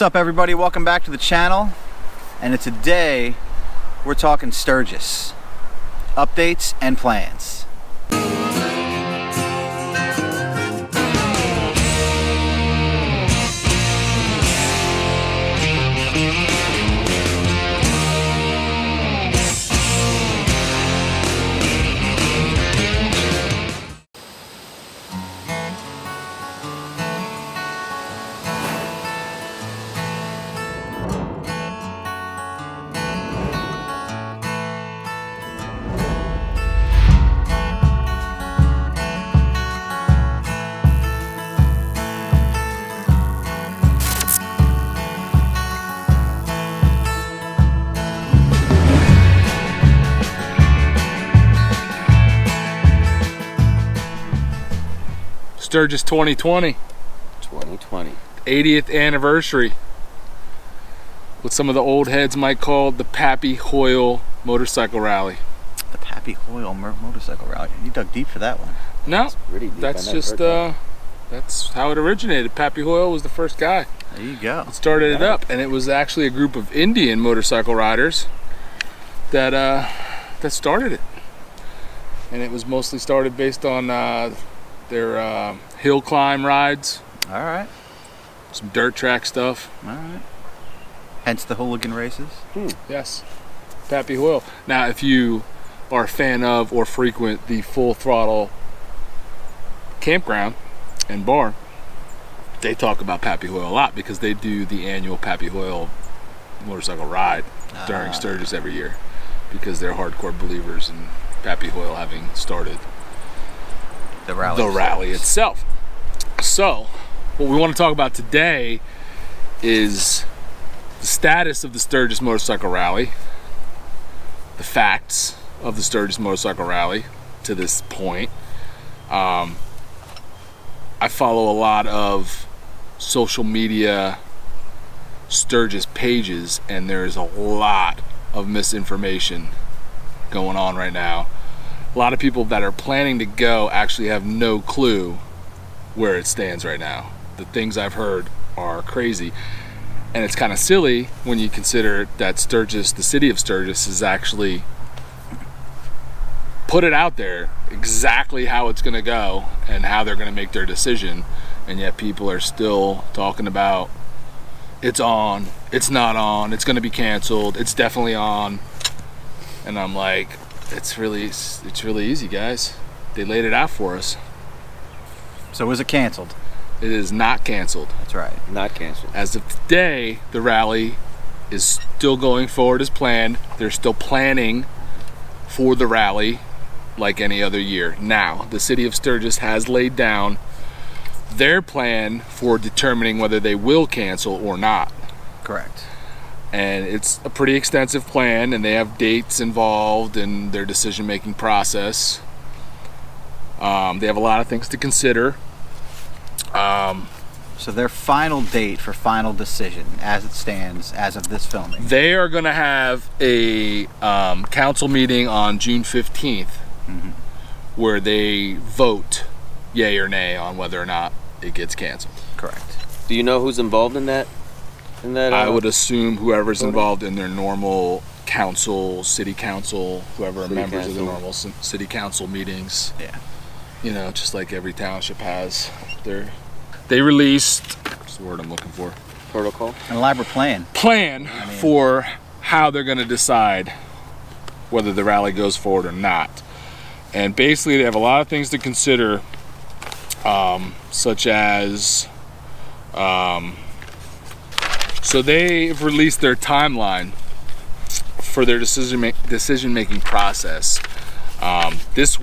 What's up, everybody? Welcome back to the channel. And today we're talking Sturgis updates and plans. Sturgis 2020. 80th anniversary. What some of the old heads might call the Pappy Hoyle Motorcycle Rally. The Pappy Hoyle Motorcycle Rally. You dug deep for that one. No, that's just that's how it originated. Pappy Hoyle was the first guy. There you go. Started it up, and it was actually a group of Indian motorcycle riders that that started it. And it was mostly started based on their hill climb rides. All right. Some dirt track stuff. All right. Hence the hooligan races. Yes. Pappy Hoyle. Now, if you are a fan of or frequent the Full Throttle campground and bar, they talk about Pappy Hoyle a lot because they do the annual Pappy Hoyle motorcycle ride during Sturgis every year because they're hardcore believers in Pappy Hoyle having started the rally itself. So, what we want to talk about today is the status of the Sturgis Motorcycle Rally, the facts of the Sturgis Motorcycle Rally to this point. I follow a lot of social media Sturgis pages, and there's a lot of misinformation going on right now. A lot of people that are planning to go actually have no clue where it stands right now. The things I've heard are crazy. And it's kind of silly when you consider that Sturgis, the city of Sturgis, has actually put it out there exactly how it's going to go and how they're going to make their decision. And yet people are still talking about it's on, it's not on, it's going to be canceled, it's definitely on. And I'm like, it's really easy, guys. They laid it out for us. So is it canceled? It is not canceled. That's right. Not canceled. As of today, the rally is still going forward as planned. They're still planning for the rally like any other year. Now, the city of Sturgis has laid down their plan for determining whether they will cancel or not. Correct. And it's a pretty extensive plan, and they have dates involved in their decision-making process. They have a lot of things to consider. So their final date for final decision, as it stands, as of this filming. They are going to have a council meeting on June 15th, where they vote yay or nay on whether or not it gets canceled. Correct. Do you know who's involved in that? I would assume whoever's involved in their normal council, city council, whoever are members of the normal city council meetings. Yeah. You know, just like every township has. They released, what's the word I'm looking for? Protocol? An elaborate plan. For how they're going to decide whether the rally goes forward or not. And basically they have a lot of things to consider, such as so they've released their timeline for their decision-making process. This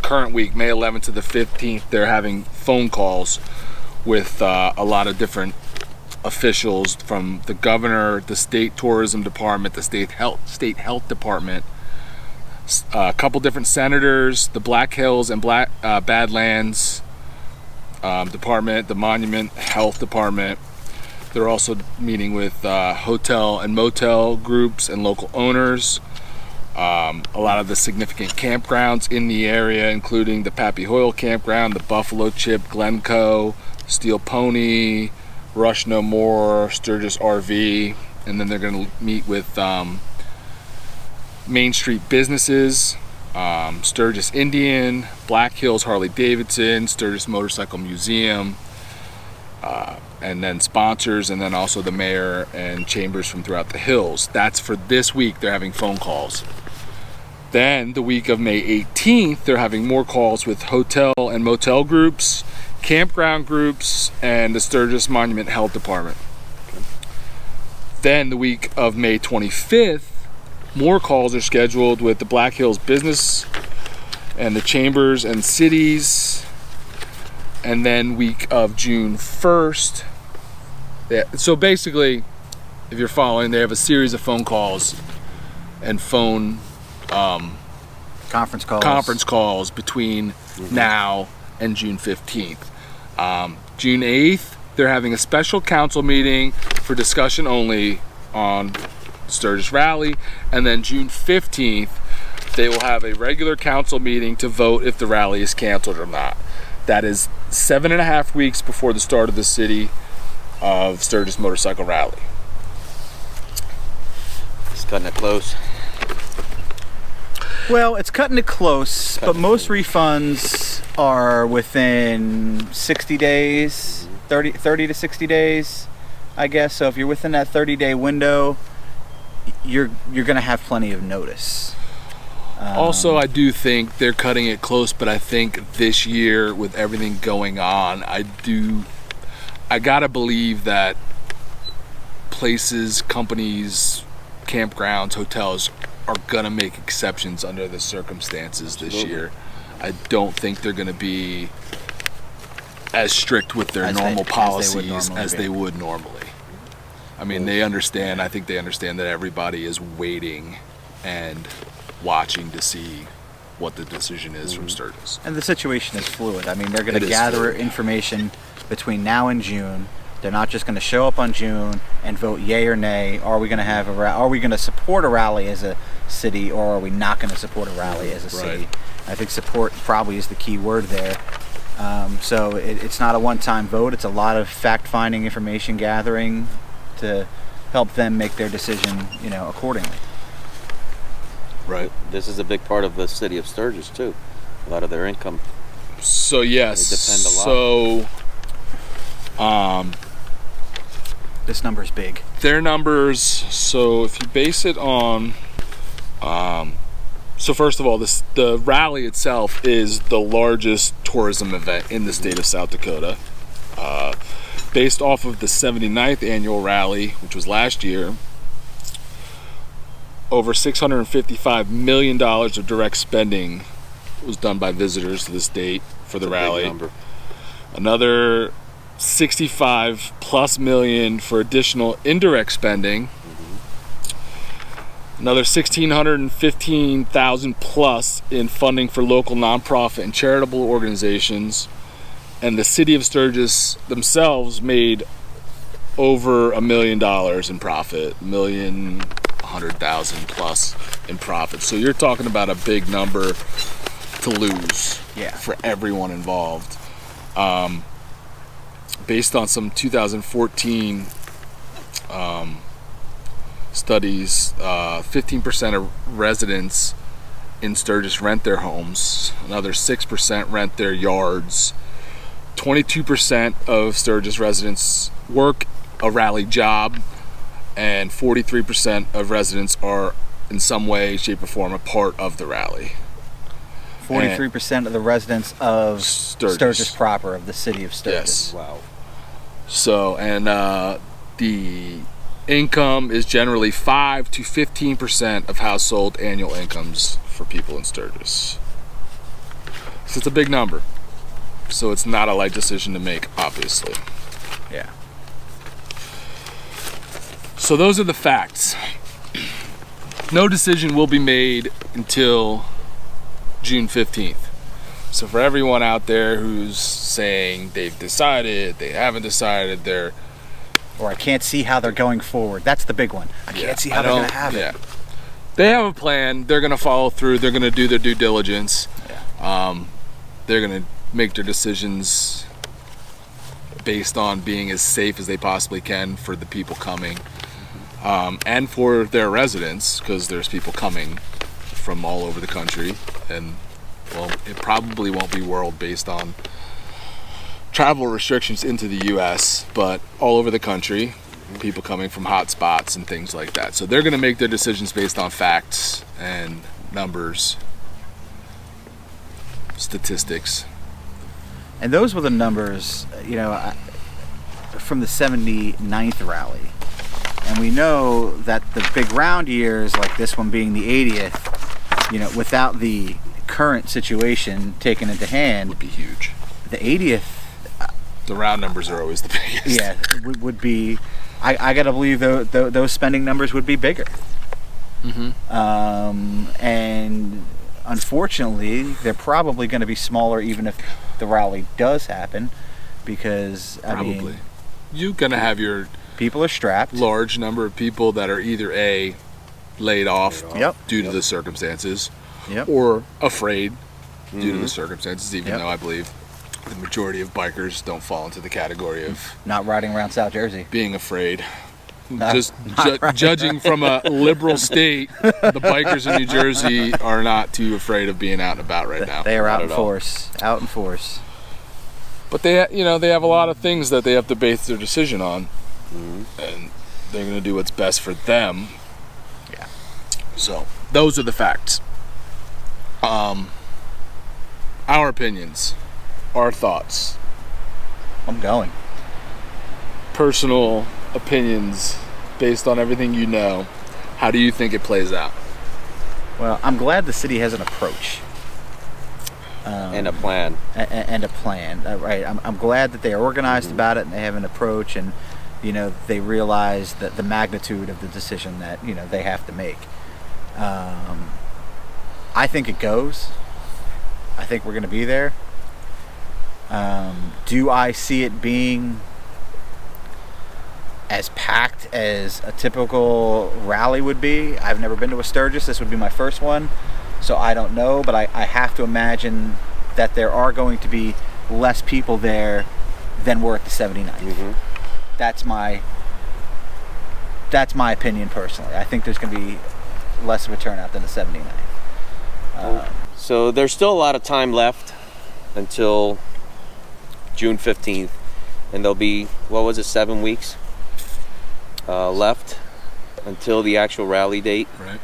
current week, May 11th to the 15th, they're having phone calls with a lot of different officials from the governor, the state tourism department, the state health department, a couple different senators, the Black Hills and Badlands department, the Monument Health Department. They're also meeting with hotel and motel groups and local owners. A lot of the significant campgrounds in the area, including the Pappy Hoyle campground, the Buffalo Chip, Glencoe, Steel Pony, Rush No More, Sturgis RV, and then they're going to meet with Main Street businesses, Sturgis Indian, Black Hills Harley Davidson, Sturgis Motorcycle Museum, and then sponsors, and then also the mayor and chambers from throughout the hills. That's for this week. They're having phone calls. Then the week of May 18th, they're having more calls with hotel and motel groups, campground groups, and the Sturgis Monument Health Department. Then the week of May 25th, more calls are scheduled with the Black Hills business and the chambers and cities. And then week of June 1st. So basically, if you're following, they have a series of phone calls and phone conference calls between now and June 15th. June 8th, they're having a special council meeting for discussion only on Sturgis Rally, and then June 15th, they will have a regular council meeting to vote if the rally is canceled or not. That is 7.5 weeks before the start of the City of Sturgis Motorcycle Rally. It's cutting it close. Well, it's cutting it close, but most refunds are within 60 days, 30 to 60 days, I guess. So if you're within that 30-day window, you're going to have plenty of notice. Also, I do think they're cutting it close, but I think this year with everything going on, I gotta believe that places, companies, campgrounds, hotels are gonna make exceptions under the circumstances this year. I don't think they're gonna be as strict with their normal policies as they would normally. I mean, they understand. I think they understand that everybody is waiting and watching to see what the decision is from Sturgis. And the situation is fluid. I mean, they're going to gather information between now and June. They're not just going to show up on June and vote yay or nay. Are we going to have are we going to support a rally as a city, or are we not going to support a rally as a city? I think support probably is the key word there. So it's not a one-time vote. It's a lot of fact-finding, information gathering to help them make their decision, accordingly. Right. This is a big part of the city of Sturgis too. A lot of their income. So yes. They depend a lot. This number is big. Their numbers. So if you base it on, so first of all, the rally itself is the largest tourism event in the state of South Dakota. Based off of the 79th annual rally, which was last year, over $655 million of direct spending was done by visitors to the state for the rally. Big number. Another 65 plus million for additional indirect spending. Another 1,615,000 plus in funding for local nonprofit and charitable organizations. And the city of Sturgis themselves made over $1 million in profit, $1,100,000 plus in profit. So you're talking about a big number to lose for everyone involved. Based on some 2014 studies, 15% of residents in Sturgis rent their homes. Another 6% rent their yards. 22% of Sturgis residents work a rally job, and 43% of residents are in some way, shape, or form a part of the rally. 43% of the residents of Sturgis proper, of the city of Sturgis. Yes. Wow. So, and the income is generally 5 to 15% of household annual incomes for people in Sturgis. So it's a big number. So it's not a light decision to make, obviously. Yeah. So those are the facts. No decision will be made until June 15th. So for everyone out there who's saying they've decided, they haven't decided, or I can't see how they're going forward. That's the big one. I can't see how they're going to have it. They have a plan. They're going to follow through. They're going to do their due diligence. Yeah. They're going to make their decisions based on being as safe as they possibly can for the people coming, and for their residents, because there's people coming from all over the country, and well, it probably won't be world based on travel restrictions into the U.S., but all over the country, people coming from hot spots and things like that. So they're going to make their decisions based on facts and numbers, statistics. And those were the numbers, from the 79th rally. And we know that the big round years, like this one being the 80th, without the current situation taken into hand, Would be huge. the 80th, The round numbers are always the biggest. yeah, would be. I gotta believe those spending numbers would be bigger. And unfortunately, they're probably going to be smaller, even if the rally does happen, because Probably. You're going to have your people are strapped. large number of people that are either laid off Yep. due to the circumstances, Yep. or afraid due to the circumstances, even Yep. though I believe the majority of bikers don't fall into the category of Not riding around South Jersey. being afraid. Not Judging from a liberal state, the bikers in New Jersey are not too afraid of being out and about right now. They are out Not in at all. force. Out in force. But they have a lot of things that they have to base their decision on, and they're going to do what's best for them. Yeah. So those are the facts. Our opinions, our thoughts, I'm going. personal opinions based on everything you know. How do you think it plays out? Well, I'm glad the city has an approach. And a plan. And a plan, right? I'm glad that they are organized about it and they have an approach, and they realize that the magnitude of the decision that they have to make. I think it goes. I think we're going to be there. Do I see it being as packed as a typical rally would be? I've never been to a Sturgis. This would be my first one. So I don't know, but I have to imagine that there are going to be less people there than were at the 79th. That's my opinion personally. I think there's going to be less of a turnout than the 79th. So there's still a lot of time left until June 15th, and there'll be, 7 weeks left until the actual rally date. Right.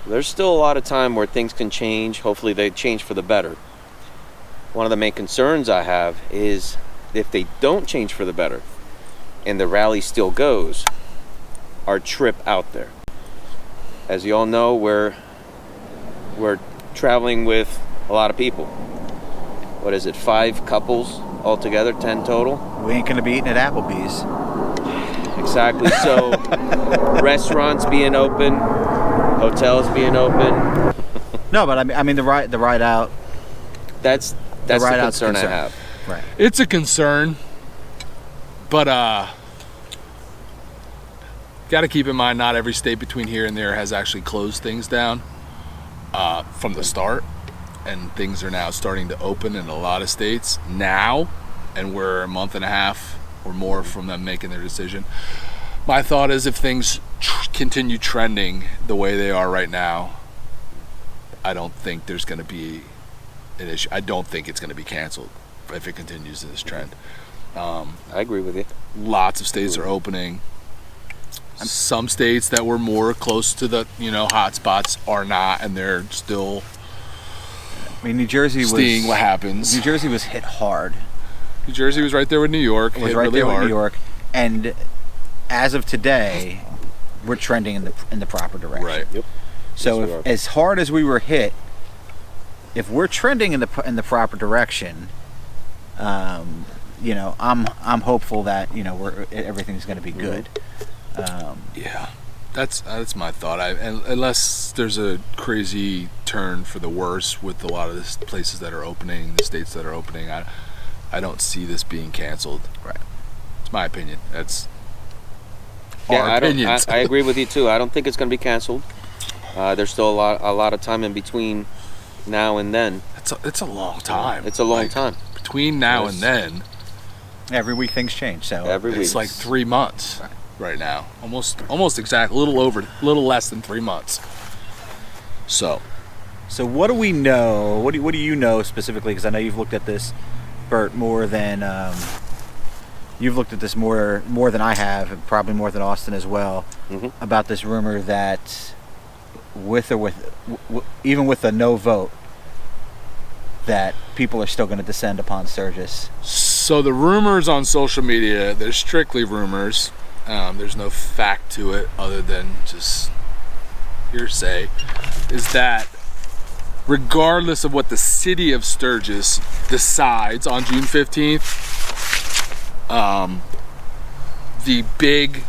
There's still a lot of time where things can change. Hopefully they change for the better. One of the main concerns I have is if they don't change for the better and the rally still goes, our trip out there. As you all know, we're traveling with a lot of people. What is it, 5 couples altogether, 10 total? We ain't going to be eating at Applebee's. Exactly. So restaurants being open, hotels being open. No, but I mean the ride out. That's the ride out's concern I concern. have. Right. It's a concern, but got to keep in mind not every state between here and there has actually closed things down from the start, and things are now starting to open in a lot of states now, and we're a month and a half or more from them making their decision. My thought is if things continue trending the way they are right now, I don't think there's going to be an issue. I don't think it's going to be canceled if it continues in this trend. I agree with you. Lots of states are opening. Some states that were more close to the hot spots are not, and they're still I mean, New Jersey seeing what happens. New Jersey was hit hard. New Jersey was right there with New York. It was hit right really there with hard. New York, and as of today, we're trending in the proper direction. Right. Yep. So Yes, we if, are. as hard as we were hit, if we're trending in the proper direction, I'm hopeful that everything's going to be good. Yeah, that's my thought. Unless there's a crazy turn for the worse with a lot of the places that are opening, the states that are opening, I don't see this being canceled. Right. It's my opinion. That's our opinions. I agree with you too. I don't think it's going to be canceled. There's still a lot of time in between now and then. It's a long time. It's a long time. Between now Yes. and then, Every week things change. So Every week. It's like 3 months right now. Almost exact. A little less than 3 months. So what do we know? What do you know specifically? Because I know you've looked at this, Bert, more than you've looked at this more than I have, and probably more than Austin as well, about this rumor that even with a no vote, that people are still going to descend upon Sturgis. So the rumors on social media, they're strictly rumors. There's no fact to it other than just hearsay, is that regardless of what the city of Sturgis decides on June 15th, the big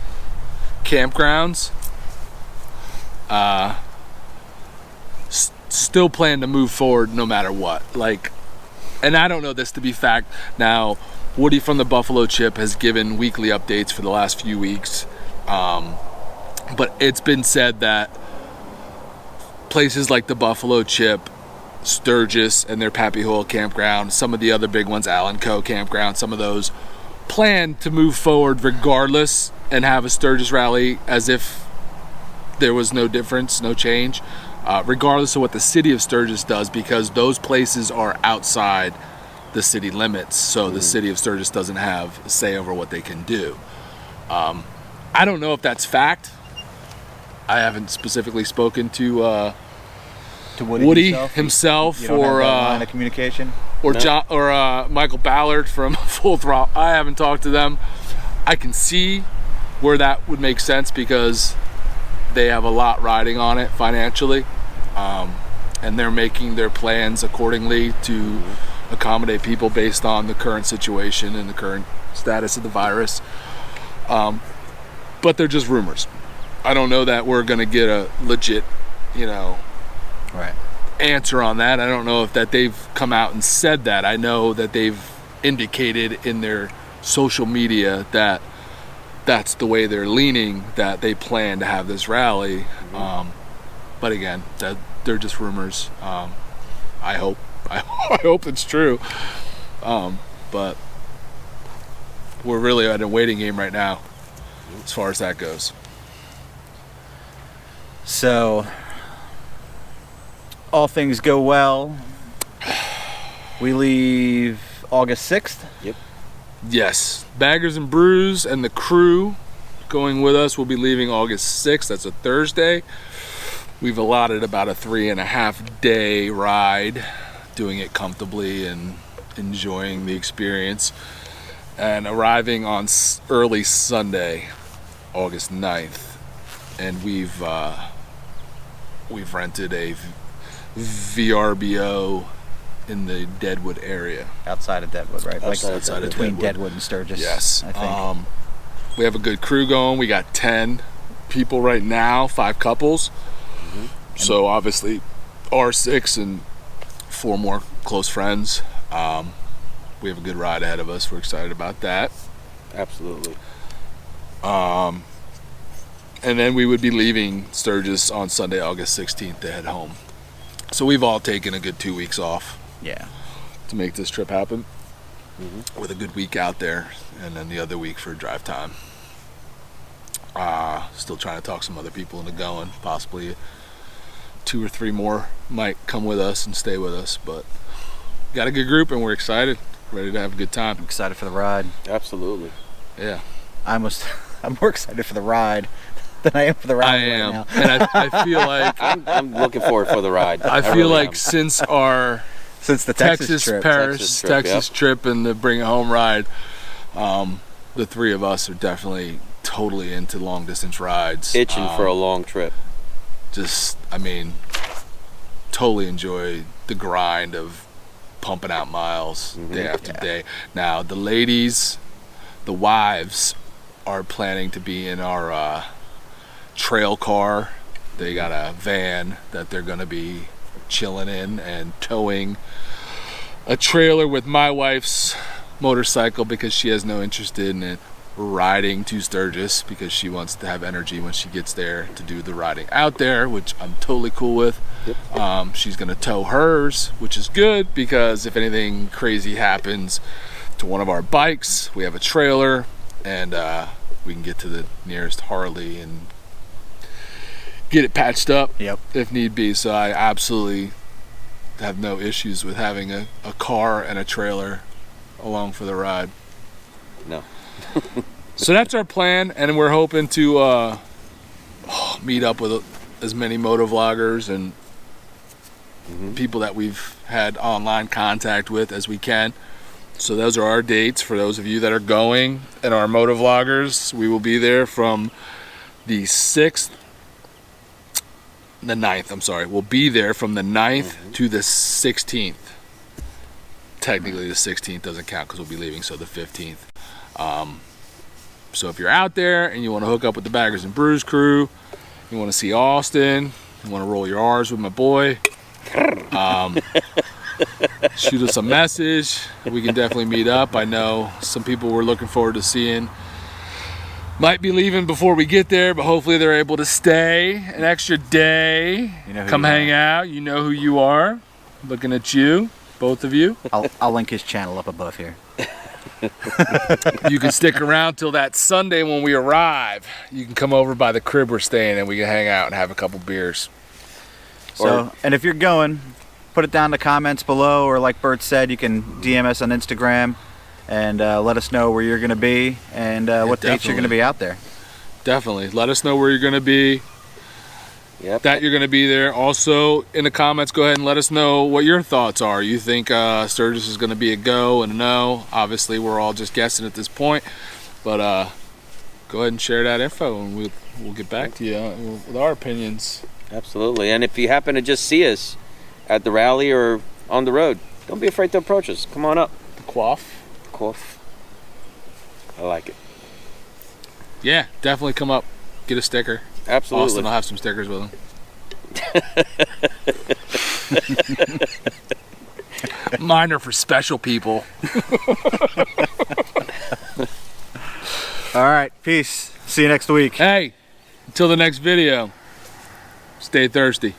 campgrounds still plan to move forward no matter what. Like, and I don't know this to be fact. Now, Woody from the Buffalo Chip has given weekly updates for the last few weeks, but it's been said that places like the Buffalo Chip, Sturgis and their Pappy Hoyle campground, some of the other big ones, Allen Co campground, some of those plan to move forward regardless and have a Sturgis rally as if there was no difference, no change, regardless of what the city of Sturgis does, because those places are outside the city limits, so the city of Sturgis doesn't have a say over what they can do. I don't know if that's fact. I haven't specifically spoken to Woody himself You don't have that line of communication? or John or Michael Ballard from Full Throttle. I haven't talked to them. I can see where that would make sense because they have a lot riding on it financially, and they're making their plans accordingly to accommodate people based on the current situation and the current status of the virus. But they're just rumors. I don't know that we're going to get a legit, answer on that. I don't know if that they've come out and said that. I know that they've indicated in their social media that that's the way they're leaning, that they plan to have this rally. But again, that they're just rumors. I hope it's true. But we're really at a waiting game right now as far as that goes. So, all things go well. We leave August 6th. Yep. Yes. Baggers and Brews and the crew going with us will be leaving August 6th. That's a Thursday. We've allotted about a 3.5 day ride, doing it comfortably and enjoying the experience, and arriving on early Sunday, August 9th. And we've rented a VRBO in the Deadwood area. Outside of Deadwood, right? Outside of between Deadwood and Sturgis. Yes. I think. We have a good crew going. We got 10 people right now, 5 couples. So obviously our 6 and 4 more close friends. We have a good ride ahead of us. We're excited about that. Absolutely. And then we would be leaving Sturgis on Sunday, August 16th to head home. So we've all taken a good 2 weeks off. Yeah. To make this trip happen, with a good week out there, and then the other week for drive time. Still trying to talk some other people into going. Possibly 2 or 3 more might come with us and stay with us, but got a good group and we're excited, ready to have a good time. I'm excited for the ride. Absolutely. Yeah. I'm more excited for the ride than I am for the ride. I am, now. and I feel like I'm looking forward for the ride. I feel really like am. since the Texas trip. Texas trip and the Bring It Home ride, the 3 of us are definitely totally into long distance rides. Itching for a long trip. Totally enjoy the grind of pumping out miles day after day. Now the ladies, the wives, are planning to be in our trail car. They got a van that they're going to be chilling in and towing a trailer with my wife's motorcycle because she has no interest in it riding to Sturgis, because she wants to have energy when she gets there to do the riding out there, which I'm totally cool with. She's going to tow hers, which is good because if anything crazy happens, to one of our bikes. We have a trailer, and we can get to the nearest Harley and get it patched up if need be. So I absolutely have no issues with having a car and a trailer along for the ride. No. So that's our plan, and we're hoping to meet up with as many motovloggers and people that we've had online contact with as we can. So those are our dates for those of you that are going and are motovloggers. We will be there from the 6th, the 9th, I'm sorry. We'll be there from the 9th to the 16th. Technically the 16th doesn't count because we'll be leaving, so the 15th. So if you're out there and you want to hook up with the Baggers and Brews crew, you want to see Austin, you want to roll your R's with my boy, shoot us a message. We can definitely meet up. I know some people we're looking forward to seeing might be leaving before we get there, but hopefully they're able to stay an extra day. Come hang out. You know who you are. Looking at you, both of you. I'll link his channel up above here. You can stick around till that Sunday when we arrive. You can come over by the crib we're staying and we can hang out and have a couple beers. So, and if you're going, put it down in the comments below, or like Bert said, you can DM us on Instagram and let us know where you're going to be and what dates you're going to be out there. Definitely. Let us know where you're going to be. That you're going to be there. Also, in the comments, go ahead and let us know what your thoughts are. You think Sturgis is going to be a go and a no? Obviously, we're all just guessing at this point. But go ahead and share that info, and we'll get back to you with our opinions. Absolutely. And if you happen to just see us at the rally or on the road, don't be afraid to approach us. Come on up. The quaff. I like it. Yeah, definitely come up. Get a sticker. Absolutely. Austin will have some stickers with him. Mine are for special people. All right, peace. See you next week. Hey, until the next video, stay thirsty.